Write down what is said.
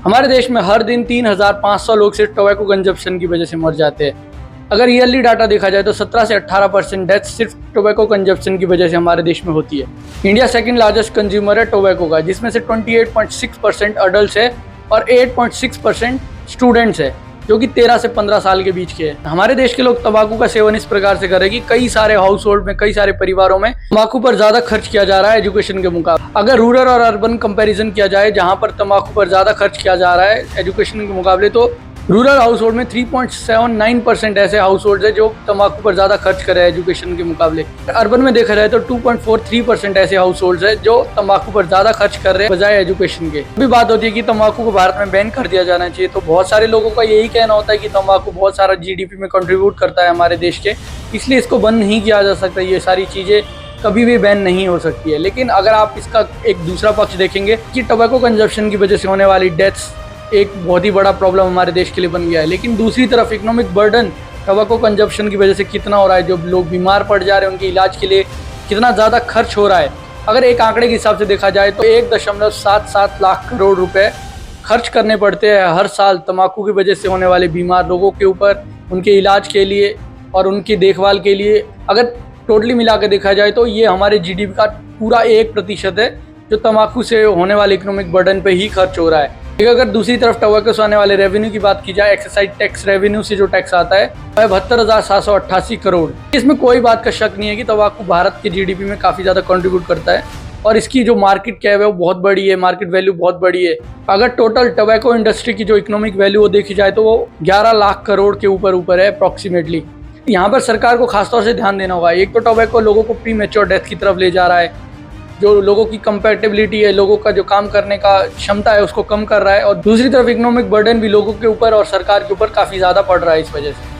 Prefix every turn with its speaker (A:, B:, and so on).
A: हमारे देश में हर दिन 3,500 लोग सिर्फ टोबैको कंजप्शन की वजह से मर जाते हैं। अगर ईयरली डाटा देखा जाए तो 17 से 18% डेथ सिर्फ टोबैको कंजप्शन की वजह से हमारे देश में होती है। इंडिया सेकंड लार्जेस्ट कंज्यूमर है टोबैको का, जिसमें से 28.6% अडल्ट है और 8.6% स्टूडेंट्स है, जो कि 13 से 15 साल के बीच के हैं। हमारे देश के लोग तंबाकू का सेवन इस प्रकार से करें कि कई सारे हाउस होल्ड में, कई सारे परिवारों में तंबाकू पर ज्यादा खर्च किया जा रहा है एजुकेशन के मुकाबले। अगर रूरल और अर्बन कंपैरिजन किया जाए, जहां पर तंबाकू पर ज्यादा खर्च किया जा रहा है एजुकेशन के मुकाबले, तो रूरल हाउस होल्ड में 3.79% ऐसे हाउस होल्ड है जो तंबाकू पर ज्यादा खर्च कर रहे हैं एजुकेशन के मुकाबले। अर्बन में देखा जाए तो 2.43% ऐसे हाउस होल्ड है जो तंबाकू पर ज्यादा खर्च कर रहे हैं बजाय एजुकेशन के। अभी बात होती है कि तंबाकू को भारत में बैन कर दिया जाना चाहिए, तो बहुत सारे लोगों का यही कहना होता है कि तंबाकू बहुत सारा जीडीपी में कंट्रीब्यूट करता है हमारे देश के, इसलिए इसको बंद नहीं किया जा सकता। ये सारी चीजें कभी भी बैन नहीं हो सकती है। लेकिन अगर आप इसका एक दूसरा पक्ष देखेंगे कि टोबैको कंजप्शन की वजह से होने वाली डेथ्स एक बहुत ही बड़ा प्रॉब्लम हमारे देश के लिए बन गया है, लेकिन दूसरी तरफ इकोनॉमिक बर्डन टोबैको कंजप्शन की वजह से कितना हो रहा है, जो लोग बीमार पड़ जा रहे हैं उनके इलाज के लिए कितना ज़्यादा खर्च हो रहा है। अगर एक आंकड़े के हिसाब से देखा जाए तो 1.77 लाख करोड़ रुपए खर्च करने पड़ते हैं हर साल तंबाकू की वजह से होने वाले बीमार लोगों के ऊपर, उनके इलाज के लिए और उनकी देखभाल के लिए। अगर टोटली मिला के देखा जाए तो ये हमारे जीडीपी का पूरा 1% है जो तंबाकू से होने वाले इकोनॉमिक बर्डन पे ही खर्च हो रहा है। अगर दूसरी तरफ टोबैको से आने वाले रेवेन्यू की बात की जाए, एक्साइज टैक्स रेवेन्यू से जो टैक्स आता है वह 72,788 करोड़। इसमें कोई बात का शक नहीं है कि तंबाकू भारत के जीडीपी में काफ़ी ज़्यादा कंट्रीब्यूट करता है और इसकी जो मार्केट कैप है वो बहुत बड़ी है, मार्केट वैल्यू बहुत बड़ी है। अगर टोटल टोबैको इंडस्ट्री की जो इकोनॉमिक वैल्यू वो देखी जाए तो वो 11 लाख करोड़ के ऊपर है अप्रॉक्सीमेटली। यहाँ पर सरकार को खासतौर से ध्यान देना होगा। एक तो टोबैको लोगों को प्री मैच्योर डेथ की तरफ ले जा रहा है, जो लोगों की कंपैटिबिलिटी है, लोगों का जो काम करने का क्षमता है उसको कम कर रहा है, और दूसरी तरफ इकोनॉमिक बर्डन भी लोगों के ऊपर और सरकार के ऊपर काफ़ी ज़्यादा पड़ रहा है इस वजह से।